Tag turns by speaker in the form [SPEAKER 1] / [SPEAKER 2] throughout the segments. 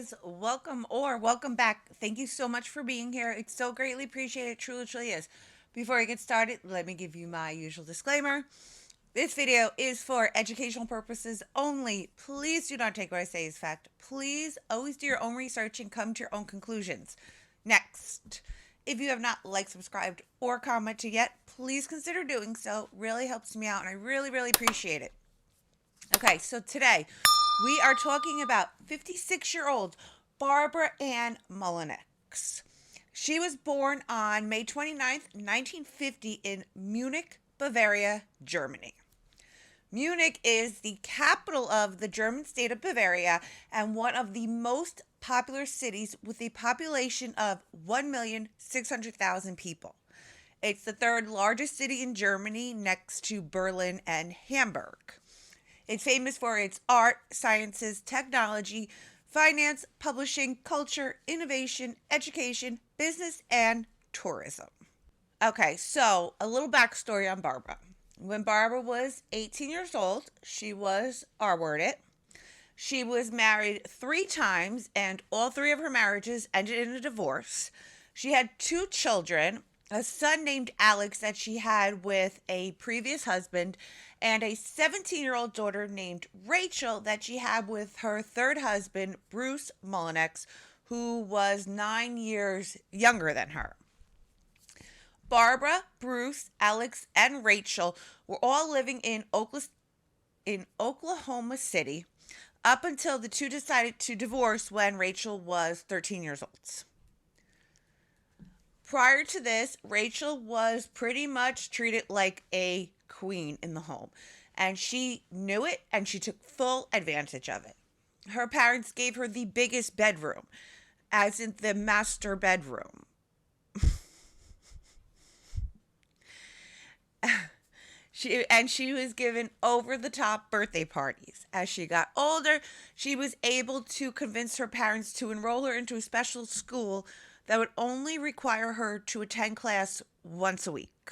[SPEAKER 1] guys. Welcome back. Thank you so much for being here. It's so greatly appreciated. Truly, truly is. Before I get started, let me give you my usual disclaimer. This video is for educational purposes only. Please do not take what I say as fact. Please always do your own research and come to your own conclusions. Next, if you have not liked, subscribed, or commented yet, please consider doing so. Really helps me out, and I really, really appreciate it. Okay, so today we are talking about 56-year-old Barbara Ann Mullenix. She was born on May 29th, 1950 in Munich, Bavaria, Germany. Munich is the capital of the German state of Bavaria and one of the most popular cities with a population of 1,600,000 people. It's the third largest city in Germany next to Berlin and Hamburg. It's famous for its art, sciences, technology, finance, publishing, culture, innovation, education, business, and tourism. Okay, so a little backstory on Barbara. When Barbara was 18 years old, she was R-worded. She was married 3 times, and all 3 of her marriages ended in a divorce. She had 2 children, a son named Alex that she had with a previous husband, and a 17-year-old daughter named Rachel that she had with her third husband, Bruce Mullenix, who was 9 years younger than her. Barbara, Bruce, Alex, and Rachel were all living in Oklahoma City up until the 2 decided to divorce when Rachel was 13 years old. Prior to this, Rachel was pretty much treated like a queen in the home, and she knew it and she took full advantage of it. Her parents gave her the biggest bedroom, as in the master bedroom. She was given over-the-top birthday parties. As she got older, she was able to convince her parents to enroll her into a special school that would only require her to attend class once a week.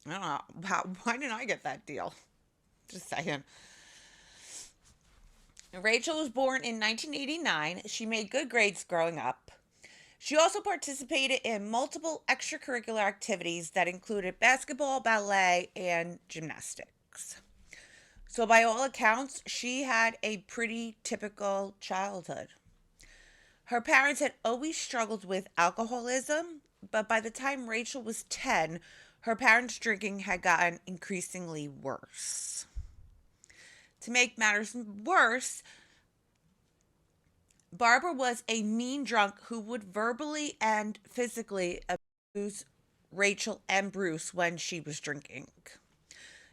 [SPEAKER 1] I don't know, why didn't I get that deal? Just saying. Rachel was born in 1989. She made good grades growing up. She also participated in multiple extracurricular activities that included basketball, ballet, and gymnastics. So by all accounts, she had a pretty typical childhood. Her parents had always struggled with alcoholism, but by the time Rachel was 10, her parents' drinking had gotten increasingly worse. To make matters worse, Barbara was a mean drunk who would verbally and physically abuse Rachel and Bruce when she was drinking.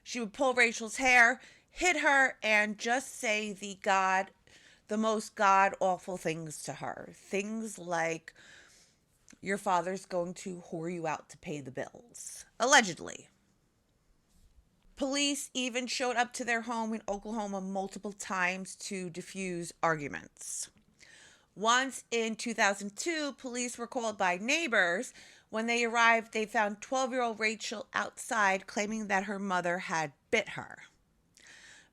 [SPEAKER 1] She would pull Rachel's hair, hit her, and just say the most god-awful things to her. Things like, your father's going to whore you out to pay the bills. Allegedly. Police even showed up to their home in Oklahoma multiple times to defuse arguments. Once in 2002, police were called by neighbors. When they arrived, they found 12-year-old Rachel outside claiming that her mother had bit her.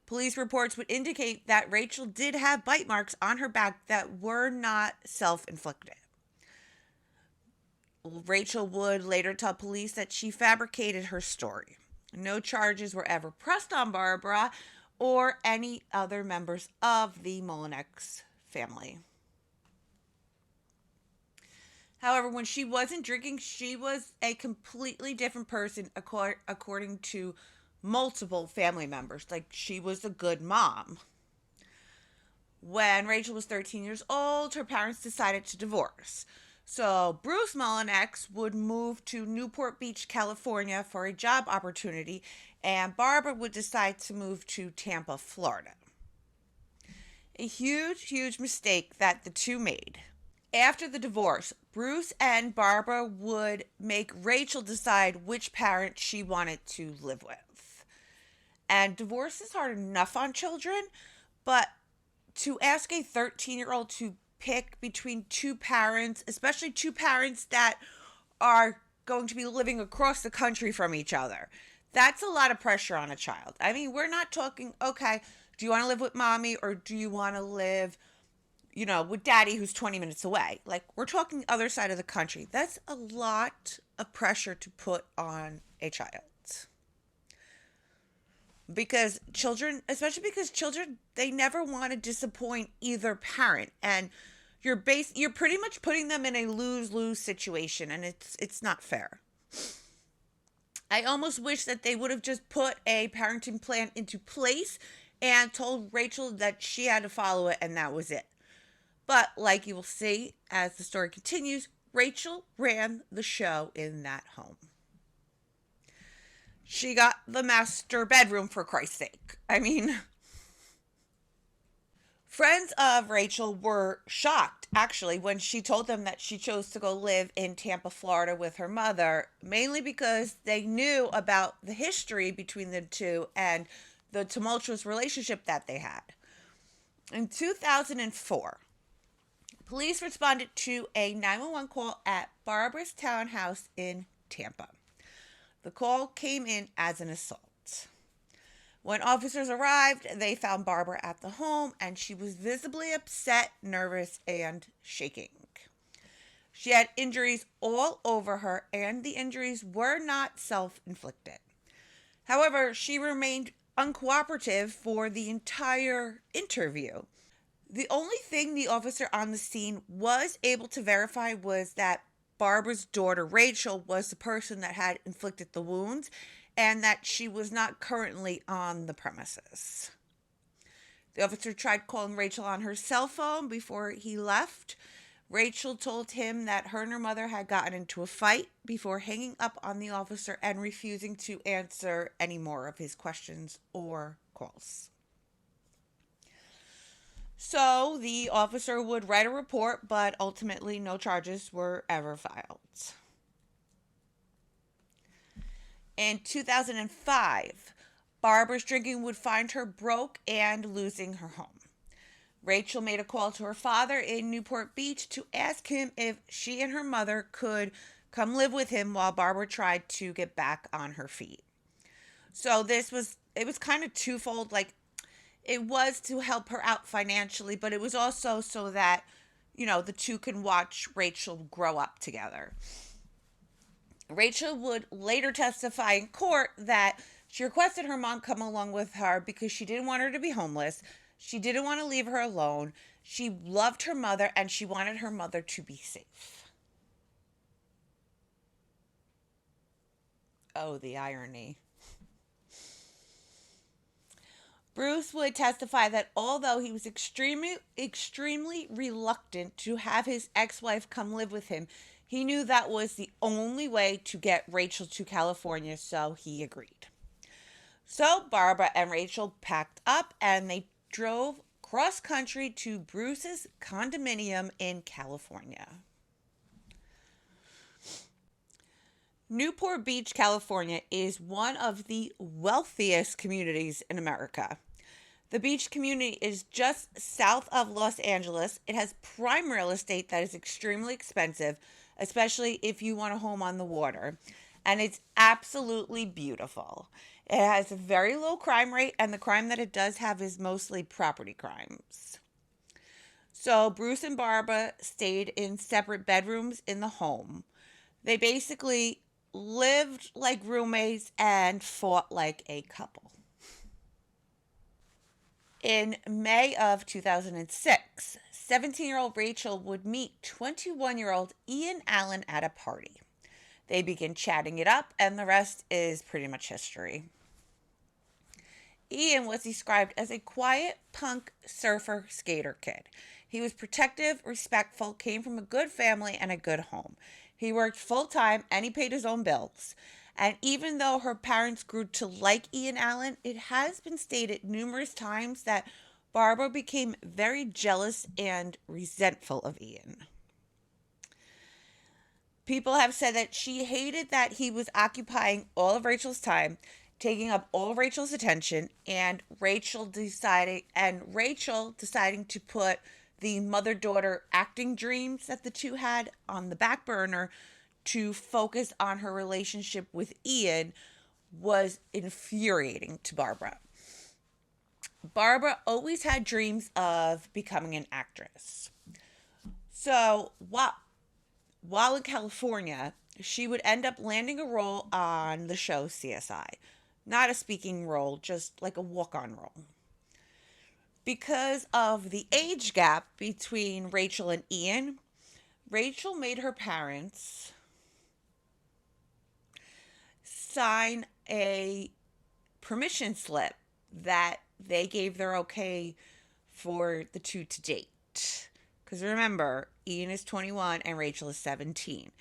[SPEAKER 1] Police reports would indicate that Rachel did have bite marks on her back that were not self-inflicted. Rachel would later tell police that she fabricated her story. No charges were ever pressed on Barbara or any other members of the Mullenix family. However, when she wasn't drinking, she was a completely different person according to multiple family members. Like, she was a good mom. When Rachel was 13 years old, her parents decided to divorce. So Bruce Mullenix would move to Newport Beach, California for a job opportunity, and Barbara would decide to move to Tampa, Florida. A huge, huge mistake that the two made. After the divorce, Bruce and Barbara would make Rachel decide which parent she wanted to live with. And divorce is hard enough on children, but to ask a 13-year-old to pick between 2 parents, especially 2 parents that are going to be living across the country from each other, that's a lot of pressure on a child. I mean, we're not talking, okay, Do you want to live with mommy or do you want to live, with daddy who's 20 minutes away? Like, we're talking other side of the country. That's a lot of pressure to put on a child. Because children, especially because children, they never want to disappoint either parent. And you're pretty much putting them in a lose-lose situation, and it's not fair. I almost wish that they would have just put a parenting plan into place and told Rachel that she had to follow it and that was it. But like you will see as the story continues, Rachel ran the show in that home. She got the master bedroom, for Christ's sake. I mean, friends of Rachel were shocked, actually, when she told them that she chose to go live in Tampa, Florida with her mother, mainly because they knew about the history between the two and the tumultuous relationship that they had. In 2004, police responded to a 911 call at Barbara's townhouse in Tampa. The call came in as an assault. When officers arrived, they found Barbara at the home, and she was visibly upset, nervous, and shaking. She had injuries all over her, and the injuries were not self-inflicted. However, she remained uncooperative for the entire interview. The only thing the officer on the scene was able to verify was that Barbara's daughter, Rachel, was the person that had inflicted the wounds and that she was not currently on the premises. The officer tried calling Rachel on her cell phone before he left. Rachel told him that her and her mother had gotten into a fight before hanging up on the officer and refusing to answer any more of his questions or calls. So the officer would write a report, but ultimately no charges were ever filed. In 2005, Barbara's drinking would find her broke and losing her home. Rachel made a call to her father in Newport Beach to ask him if she and her mother could come live with him while Barbara tried to get back on her feet. So it was kind of twofold. Like, it was to help her out financially, but it was also so that, the two can watch Rachel grow up together. Rachel would later testify in court that she requested her mom come along with her because she didn't want her to be homeless. She didn't want to leave her alone. She loved her mother and she wanted her mother to be safe. Oh, the irony. Bruce would testify that although he was extremely reluctant to have his ex-wife come live with him, he knew that was the only way to get Rachel to California, so he agreed. So Barbara and Rachel packed up and they drove cross country to Bruce's condominium in California. Newport Beach, California is one of the wealthiest communities in America. The beach community is just south of Los Angeles. It has prime real estate that is extremely expensive, especially if you want a home on the water. And it's absolutely beautiful. It has a very low crime rate, and the crime that it does have is mostly property crimes. So Bruce and Barbara stayed in separate bedrooms in the home. They basically lived like roommates and fought like a couple. In May of 2006, 17-year-old Rachel would meet 21-year-old Ian Allen at a party. They begin chatting it up, and the rest is pretty much history. Ian was described as a quiet punk surfer skater kid. He was protective, respectful, came from a good family and a good home. He worked full-time and he paid his own bills. And even though her parents grew to like Ian Allen, it has been stated numerous times that Barbara became very jealous and resentful of Ian. People have said that she hated that he was occupying all of Rachel's time, taking up all of Rachel's attention, and Rachel deciding to put the mother-daughter acting dreams that the two had on the back burner to focus on her relationship with Ian was infuriating to Barbara. Barbara always had dreams of becoming an actress. So while in California, she would end up landing a role on the show CSI. Not a speaking role, just like a walk on role. Because of the age gap between Rachel and Ian, Rachel made her parents sign a permission slip that they gave their okay for the two to date. Because remember, Ian is 21 and Rachel is 17.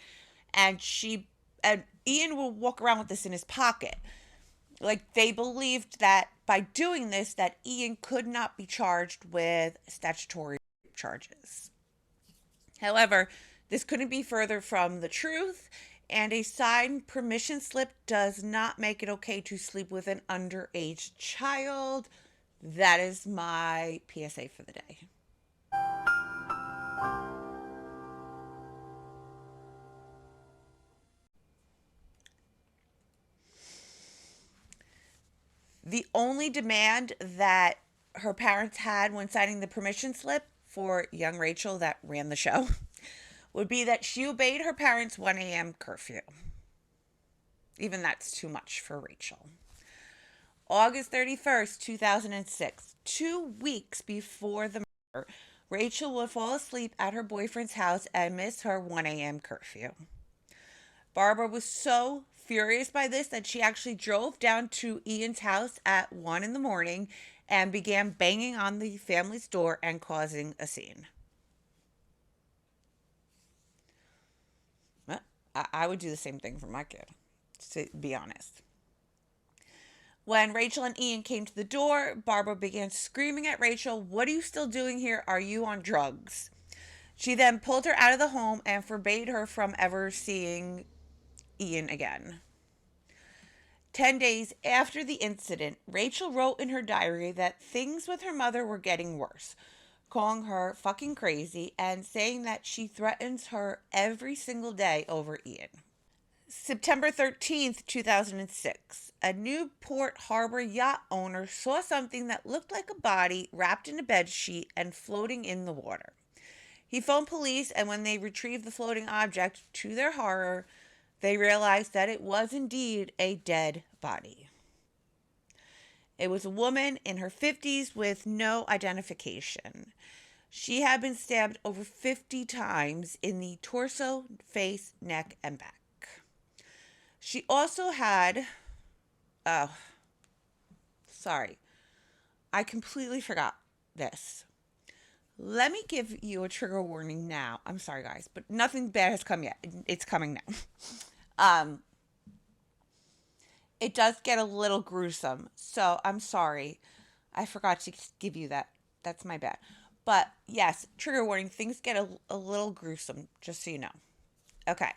[SPEAKER 1] And Ian will walk around with this in his pocket. Like, they believed that by doing this that Ian could not be charged with statutory charges. However, this couldn't be further from the truth, and a signed permission slip does not make it okay to sleep with an underage child. That is my PSA for the day. The only demand that her parents had when signing the permission slip for young Rachel that ran the show would be that she obeyed her parents' 1 a.m. curfew. Even that's too much for Rachel. August 31st, 2006, 2 weeks before the murder, Rachel would fall asleep at her boyfriend's house and miss her 1 a.m. curfew. Barbara was so furious by this that she actually drove down to Ian's house at 1 in the morning and began banging on the family's door and causing a scene. I would do the same thing for my kid, to be honest. When Rachel and Ian came to the door, Barbara began screaming at Rachel, "What are you still doing here? Are you on drugs?" She then pulled her out of the home and forbade her from ever seeing Ian again. 10 days after the incident, Rachel wrote in her diary that things with her mother were getting worse, calling her fucking crazy and saying that she threatens her every single day over Ian. September 13th, 2006, a Newport Harbor yacht owner saw something that looked like a body wrapped in a bed sheet and floating in the water. He phoned police, and when they retrieved the floating object, to their horror, they realized that it was indeed a dead body. It was a woman in her 50s with no identification. She had been stabbed over 50 times in the torso, face, neck, and back. She also had, oh, sorry, I completely forgot this. Let me give you a trigger warning now. I'm sorry, guys, but nothing bad has come yet. It's coming now. It does get a little gruesome, so I'm sorry. I forgot to give you that. That's my bad. But yes, trigger warning, things get a little gruesome, just so you know. Okay.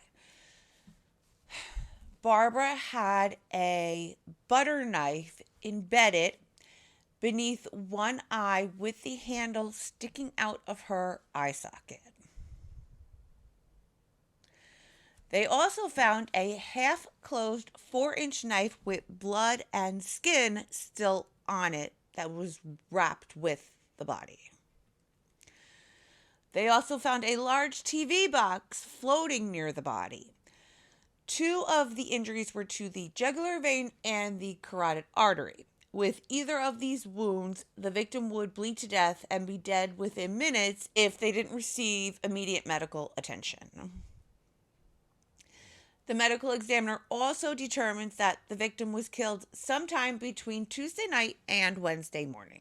[SPEAKER 1] Barbara had a butter knife embedded beneath one eye with the handle sticking out of her eye socket. They also found a half-closed 4-inch knife with blood and skin still on it that was wrapped with the body. They also found a large TV box floating near the body. 2 of the injuries were to the jugular vein and the carotid artery. With either of these wounds, the victim would bleed to death and be dead within minutes if they didn't receive immediate medical attention. The medical examiner also determines that the victim was killed sometime between Tuesday night and Wednesday morning.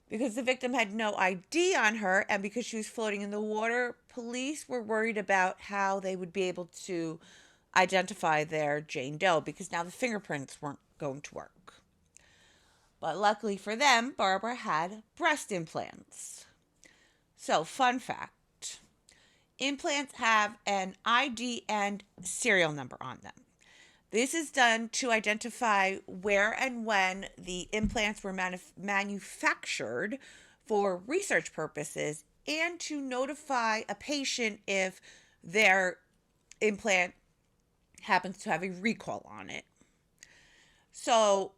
[SPEAKER 1] Because the victim had no ID on her and because she was floating in the water, police were worried about how they would be able to identify their Jane Doe because now the fingerprints weren't going to work. But luckily for them, Barbara had breast implants. So, fun fact. Implants have an ID and serial number on them. This is done to identify where and when the implants were manufactured for research purposes and to notify a patient if their implant happens to have a recall on it. So,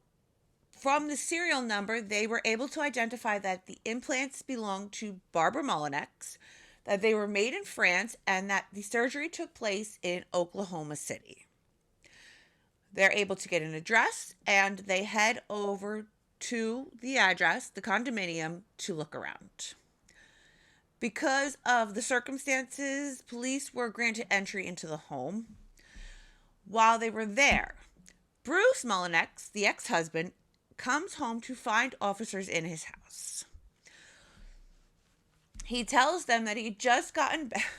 [SPEAKER 1] From the serial number, they were able to identify that the implants belonged to Barbara Mullenix, that they were made in France, and that the surgery took place in Oklahoma City. They're able to get an address, and they head over to the address, the condominium, to look around. Because of the circumstances, police were granted entry into the home. While they were there, Bruce Mullenix, the ex-husband, comes home to find officers in his house. He tells them that he'd just gotten back.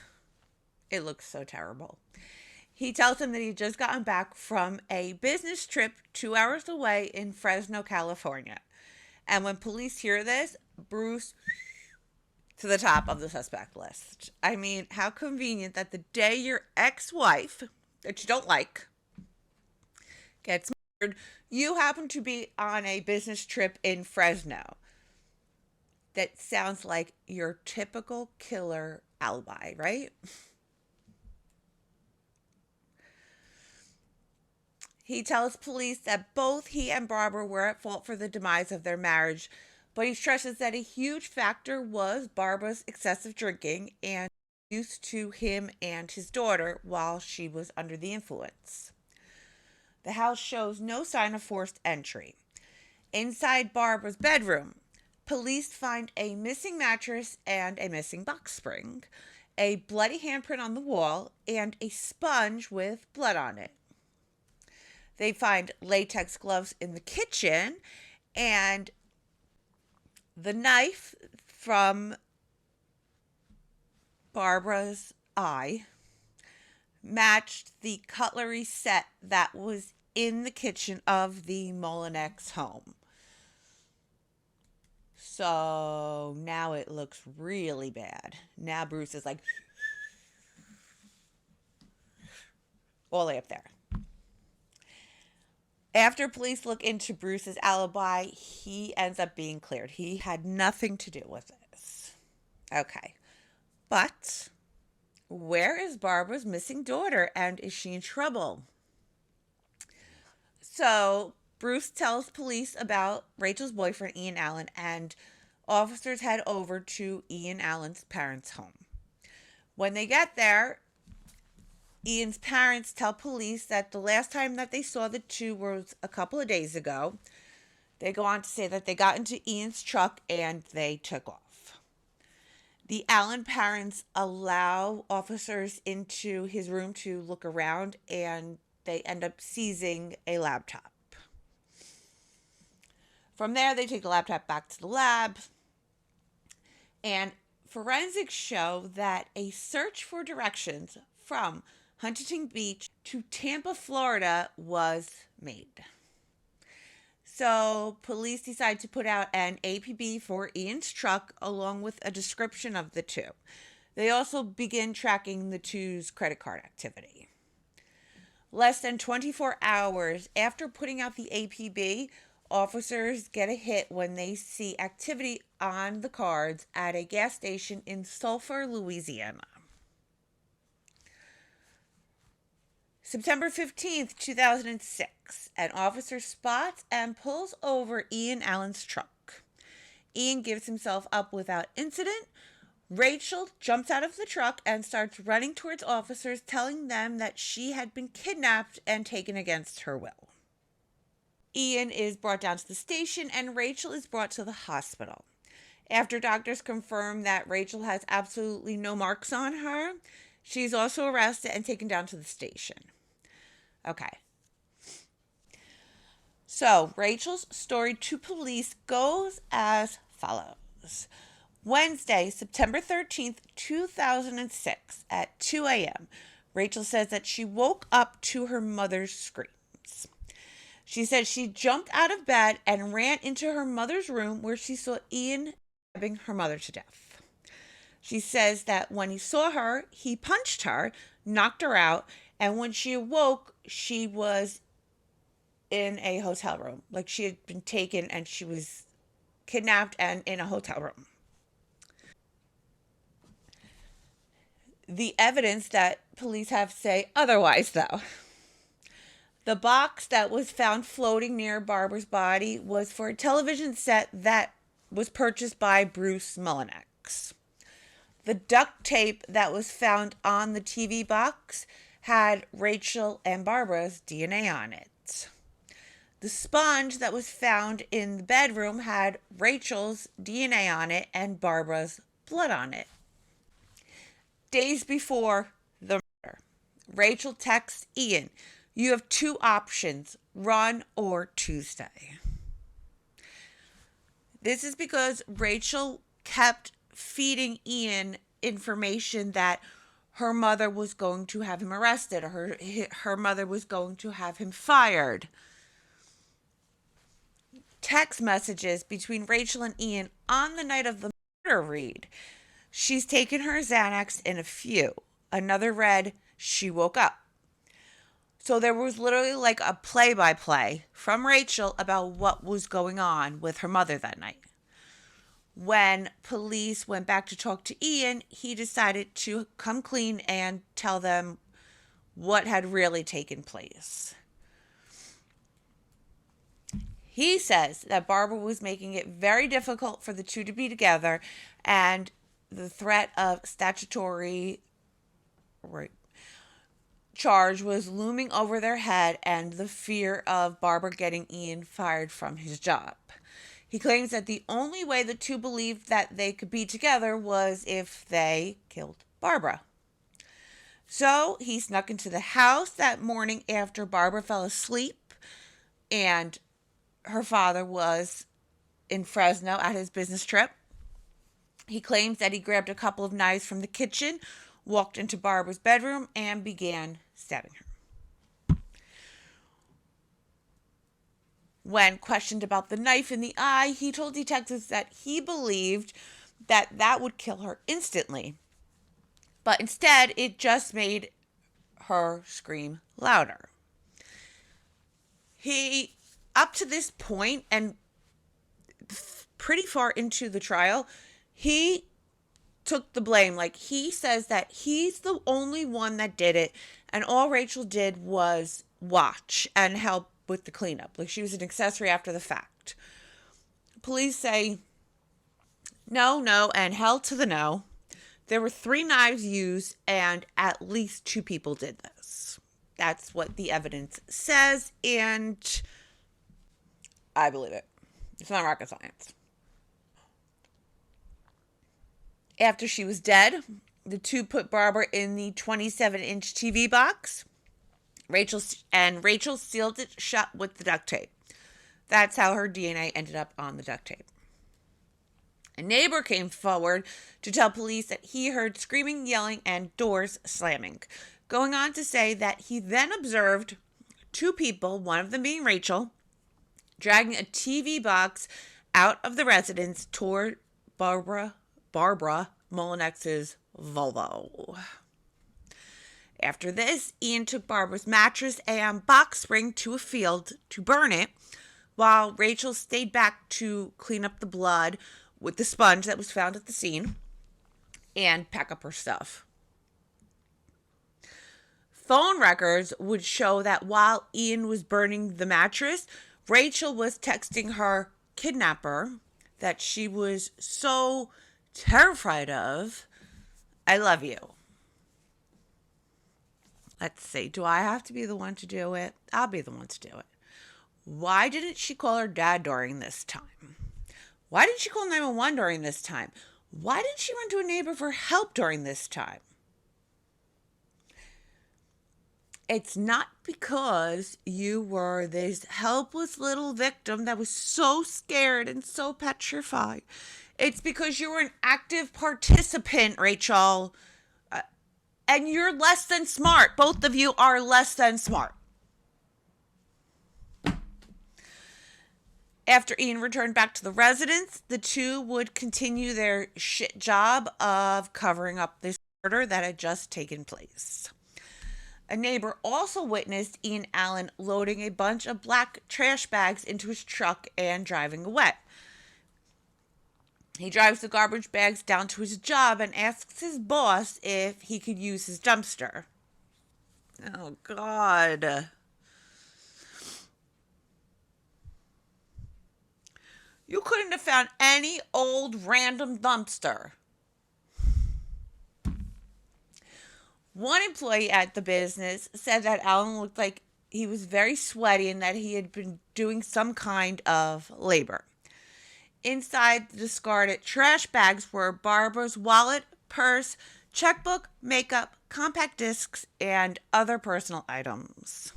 [SPEAKER 1] It looks so terrible. He tells them that he'd just gotten back from a business trip 2 hours away in Fresno, California. And when police hear this, Bruce to the top of the suspect list. I mean, how convenient that the day your ex-wife, that you don't like, gets murdered, you happen to be on a business trip in Fresno. That sounds like your typical killer alibi, right? He tells police that both he and Barbara were at fault for the demise of their marriage, but he stresses that a huge factor was Barbara's excessive drinking and use to him and his daughter while she was under the influence. The house shows no sign of forced entry. Inside Barbara's bedroom, police find a missing mattress and a missing box spring, a bloody handprint on the wall, and a sponge with blood on it. They find latex gloves in the kitchen, and the knife from Barbara's eye matched the cutlery set that was in the kitchen of the Mullenix home. So now it looks really bad. Now Bruce is like all the way up there. After police look into Bruce's alibi, he ends up being cleared. He had nothing to do with this. Okay. But where is Barbara's missing daughter, and is she in trouble? So Bruce tells police about Rachel's boyfriend, Ian Allen, and officers head over to Ian Allen's parents' home. When they get there, Ian's parents tell police that the last time that they saw the two was a couple of days ago. They go on to say that they got into Ian's truck and they took off. The Allen parents allow officers into his room to look around, and they end up seizing a laptop. From there, they take the laptop back to the lab, and forensics show that a search for directions from Huntington Beach to Tampa, Florida was made. So police decide to put out an APB for Ian's truck along with a description of the two. They also begin tracking the two's credit card activity. Less than 24 hours after putting out the APB, officers get a hit when they see activity on the cards at a gas station in Sulphur, Louisiana. September 15th, 2006, an officer spots and pulls over Ian Allen's truck. Ian gives himself up without incident. Rachel jumps out of the truck and starts running towards officers, telling them that she had been kidnapped and taken against her will. Ian is brought down to the station and Rachel is brought to the hospital. After doctors confirm that Rachel has absolutely no marks on her, she's also arrested and taken down to the station. Okay. So, Rachel's story to police goes as follows. Wednesday, September 13th, 2006, at 2 a.m., Rachel says that she woke up to her mother's screams. She said she jumped out of bed and ran into her mother's room where she saw Ian stabbing her mother to death. She says that when he saw her, he punched her, knocked her out, and when she awoke, she was in a hotel room. Like she had been taken and she was kidnapped and in a hotel room. The evidence that police have say otherwise, though. The box that was found floating near Barbara's body was for a television set that was purchased by Bruce Mullenix. The duct tape that was found on the TV box had Rachel and Barbara's DNA on it. The sponge that was found in the bedroom had Rachel's DNA on it and Barbara's blood on it. Days before the murder, Rachel texts Ian, "You have two options, run or Tuesday." This is because Rachel kept feeding Ian information that her mother was going to have him arrested, or her mother was going to have him fired. Text messages between Rachel and Ian on the night of the murder read, "She's taken her Xanax in a few." Another read, "She woke up." So there was literally like a play-by-play from Rachel about what was going on with her mother that night. When police went back to talk to Ian, he decided to come clean and tell them what had really taken place. He says that Barbara was making it very difficult for the two to be together, and the threat of statutory charge was looming over their head, and the fear of Barbara getting Ian fired from his job. He claims that the only way the two believed that they could be together was if they killed Barbara. So he snuck into the house that morning after Barbara fell asleep and her father was in Fresno at his business trip. He claims that he grabbed a couple of knives from the kitchen, walked into Barbara's bedroom, and began stabbing her. When questioned about the knife in the eye, he told detectives that he believed that that would kill her instantly. But instead, it just made her scream louder. He, up to this point and pretty far into the trial, he took the blame. Like, he says that he's the only one that did it, and all Rachel did was watch and help with the cleanup. Like, she was an accessory after the fact. Police say no, and hell to the no. There were 3 knives used, and at least 2 people did this. That's what the evidence says, and I believe it. It's not rocket science. After she was dead, the two put Barbara in the 27-inch TV box. Rachel sealed it shut with the duct tape. That's how her DNA ended up on the duct tape. A neighbor came forward to tell police that he heard screaming, yelling, and doors slamming, going on to say that he then observed 2 people, one of them being Rachel, dragging a TV box out of the residence toward Barbara Mullenix's Volvo. After this, Ian took Barbara's mattress and box spring to a field to burn it, while Rachel stayed back to clean up the blood with the sponge that was found at the scene and pack up her stuff. Phone records would show that while Ian was burning the mattress, Rachel was texting her kidnapper that she was so terrified of, "I love you." Let's see. Do I have to be the one to do it? I'll be the one to do it. Why didn't she call her dad during this time? Why didn't she call 911 during this time? Why didn't she run to a neighbor for help during this time? It's not because you were this helpless little victim that was so scared and so petrified. It's because you were an active participant, Rachel. And you're less than smart. Both of you are less than smart. After Ian returned back to the residence, the two would continue their shit job of covering up this murder that had just taken place. A neighbor also witnessed Ian Allen loading a bunch of black trash bags into his truck and driving away. He drives the garbage bags down to his job and asks his boss if he could use his dumpster. Oh, God. You couldn't have found any old random dumpster. One employee at the business said that Alan looked like he was very sweaty and that he had been doing some kind of labor. Inside the discarded trash bags were Barbara's wallet, purse, checkbook, makeup, compact discs, and other personal items.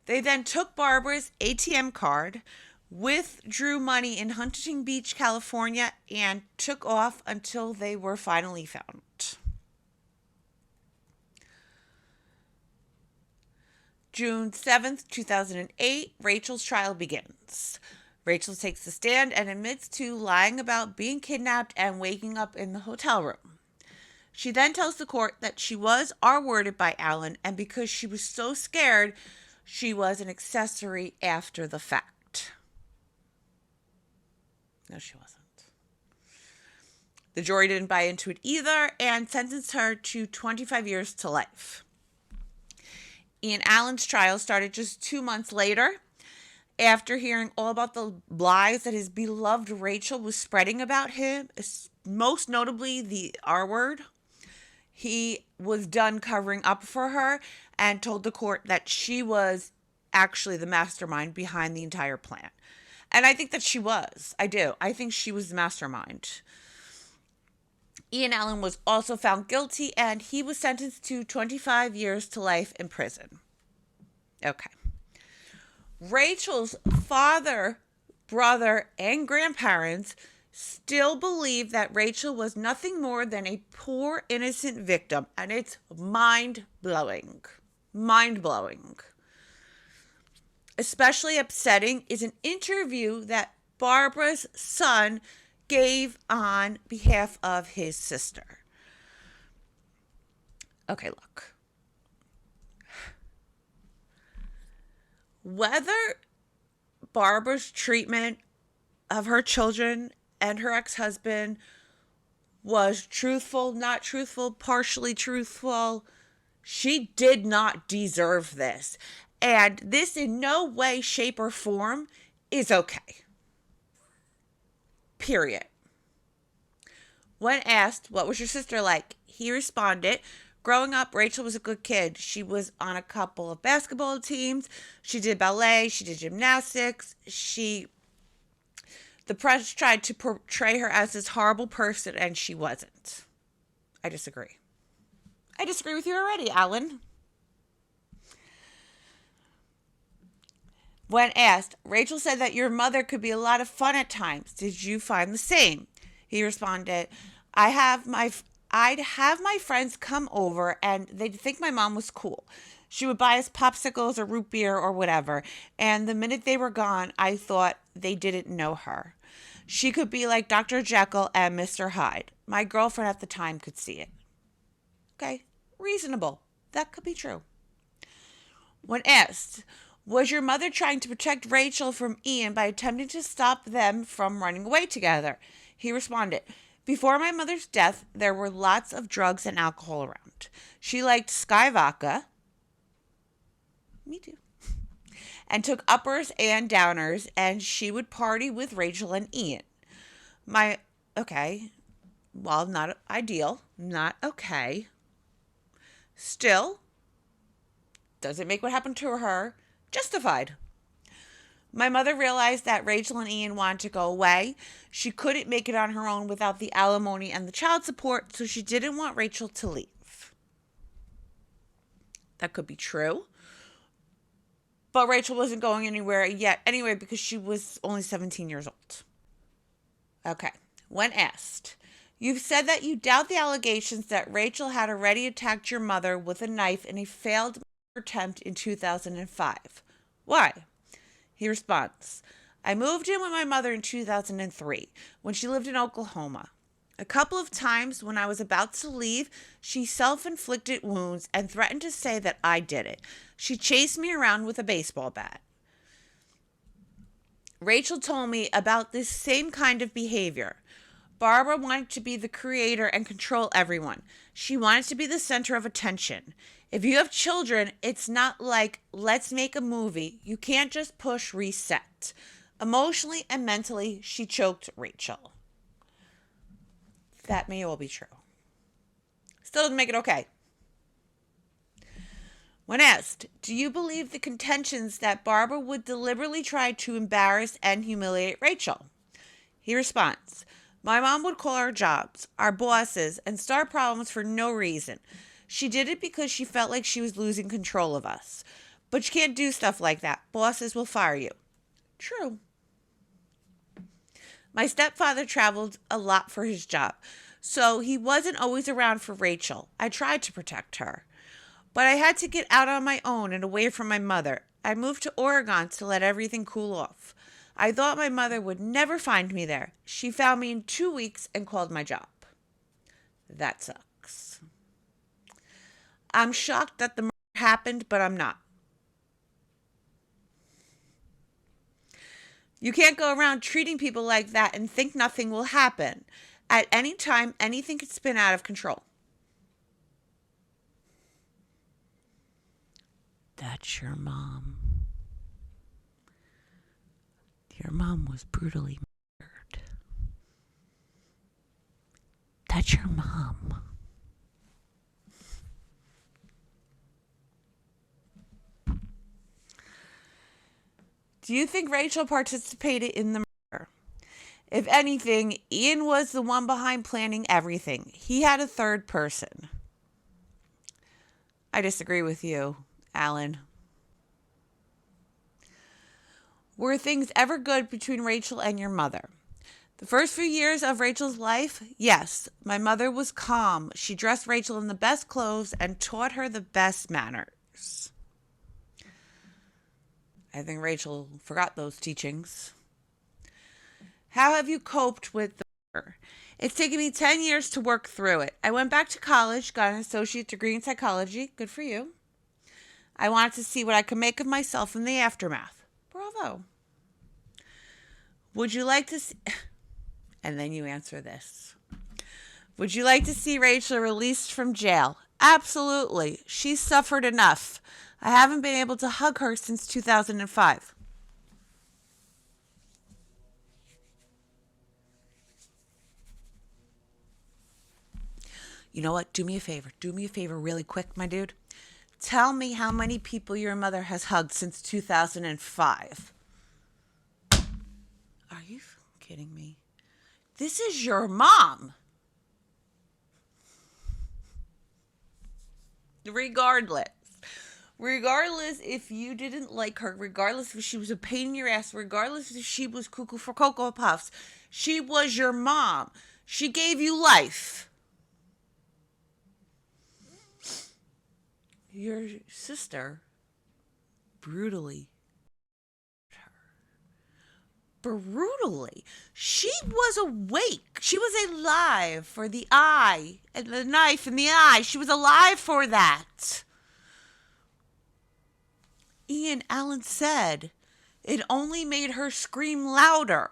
[SPEAKER 1] They then took Barbara's ATM card, withdrew money in Huntington Beach, California, and took off until they were finally found. June 7th, 2008, Rachel's trial begins. Rachel takes the stand and admits to lying about being kidnapped and waking up in the hotel room. She then tells the court that she was R-worded by Alan, and because she was so scared, she was an accessory after the fact. No, she wasn't. The jury didn't buy into it either and sentenced her to 25 years to life. Ian Allen's trial started just 2 months later. After hearing all about the lies that his beloved Rachel was spreading about him, most notably the R word, he was done covering up for her and told the court that she was actually the mastermind behind the entire plan. And I think that she was. I do. I think she was the mastermind. Ian Allen was also found guilty and he was sentenced to 25 years to life in prison. Okay. Rachel's father, brother, and grandparents still believe that Rachel was nothing more than a poor, innocent victim, and it's mind-blowing. Mind-blowing. Especially upsetting is an interview that Barbara's son gave on behalf of his sister. Okay, look. Whether Barbara's treatment of her children and her ex-husband was truthful, not truthful, partially truthful, she did not deserve this. And this in no way, shape, or form is okay. Period. When asked, what was your sister like? He responded, growing up, Rachel was a good kid. She was on a couple of basketball teams. She did ballet. She did gymnastics. The press tried to portray her as this horrible person, and she wasn't. I disagree. I disagree with you already, Alan. When asked, Rachel said that your mother could be a lot of fun at times. Did you find the same? He responded, I'd have my friends come over and they'd think my mom was cool. She would buy us popsicles or root beer or whatever. And the minute they were gone, I thought they didn't know her. She could be like Dr. Jekyll and Mr. Hyde. My girlfriend at the time could see it. Okay, reasonable. That could be true. When asked, was your mother trying to protect Rachel from Ian by attempting to stop them from running away together? He responded, before my mother's death, there were lots of drugs and alcohol around. She liked Sky Vodka. Me too. And took uppers and downers, and she would party with Rachel and Ian. Well, not ideal, not okay. Still, doesn't make what happened to her justified. My mother realized that Rachel and Ian wanted to go away. She couldn't make it on her own without the alimony and the child support, so she didn't want Rachel to leave. That could be true. But Rachel wasn't going anywhere yet anyway because she was only 17 years old. Okay. When asked, you've said that you doubt the allegations that Rachel had already attacked your mother with a knife in a failed attempt in 2005. Why? He responds, I moved in with my mother in 2003 when she lived in Oklahoma. A couple of times when I was about to leave, she self-inflicted wounds and threatened to say that I did it. She chased me around with a baseball bat. Rachel told me about this same kind of behavior. Barbara wanted to be the creator and control everyone. She wanted to be the center of attention. If you have children, it's not like, let's make a movie. You can't just push reset. Emotionally and mentally, she choked Rachel. That may all be true. Still doesn't make it okay. When asked, do you believe the contentions that Barbara would deliberately try to embarrass and humiliate Rachel? He responds, my mom would call our jobs, our bosses, and start problems for no reason. She did it because she felt like she was losing control of us. But you can't do stuff like that. Bosses will fire you. True. My stepfather traveled a lot for his job, so he wasn't always around for Rachel. I tried to protect her. But I had to get out on my own and away from my mother. I moved to Oregon to let everything cool off. I thought my mother would never find me there. She found me in 2 weeks and called my job. That sucks. I'm shocked that the murder happened, but I'm not. You can't go around treating people like that and think nothing will happen. At any time, anything could spin out of control. That's your mom. Your mom was brutally murdered. That's your mom. Do you think Rachel participated in the murder? If anything, Ian was the one behind planning everything. He had a third person. I disagree with you, Alan. Were things ever good between Rachel and your mother? The first few years of Rachel's life, yes. My mother was calm. She dressed Rachel in the best clothes and taught her the best manners. I think Rachel forgot those teachings. How have you coped with the murder? It's taken me 10 years to work through it. I went back to college, got an associate degree in psychology. Good for you. I wanted to see what I could make of myself in the aftermath. Bravo. Would you like to see... And then you answer this. Would you like to see Rachel released from jail? Absolutely. She's suffered enough. I haven't been able to hug her since 2005. You know what? Do me a favor. Do me a favor really quick, my dude. Tell me how many people your mother has hugged since 2005. Are you kidding me? This is your mom. Regardless if you didn't like her, regardless if she was a pain in your ass, regardless if she was cuckoo for Cocoa Puffs, she was your mom. She gave you life. Your sister brutally. She was awake. She was alive for the eye and the knife in the eye. She was alive for that. Ian Allen said it only made her scream louder.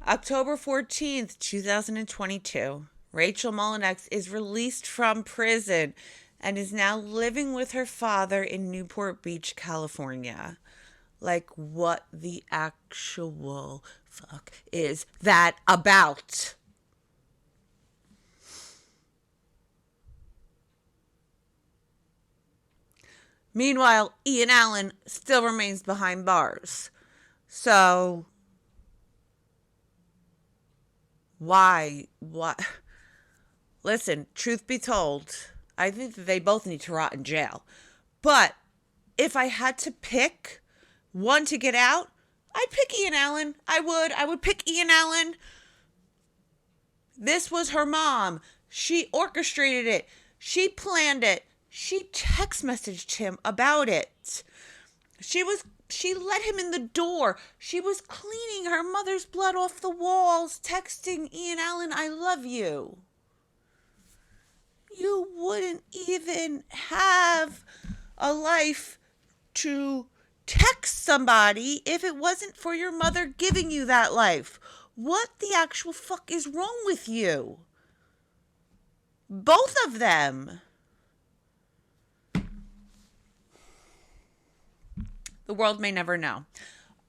[SPEAKER 1] October 14th, 2022, Rachel Mullenix is released from prison and is now living with her father in Newport Beach, California. Like, what the actual fuck is that about? Meanwhile, Ian Allen still remains behind bars. So... Why? Listen, truth be told, I think that they both need to rot in jail. But if I had to pick one to get out, I'd pick Ian Allen. I would pick Ian Allen. This was her mom. She orchestrated it. She planned it. She text messaged him about it. She let him in the door. She was cleaning her mother's blood off the walls, texting Ian Allen, I love you. You wouldn't even have a life to text somebody if it wasn't for your mother giving you that life. What the actual fuck is wrong with you? Both of them. The world may never know.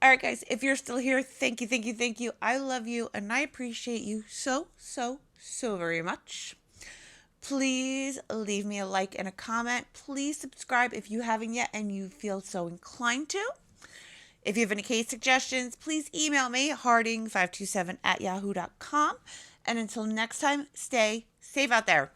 [SPEAKER 1] All right, guys, if you're still here, thank you, thank you, thank you. I love you and I appreciate you so, so, so very much. Please leave me a like and a comment. Please subscribe if you haven't yet and you feel so inclined to. If you have any case suggestions, please email me, harding527@yahoo.com. And until next time, stay safe out there.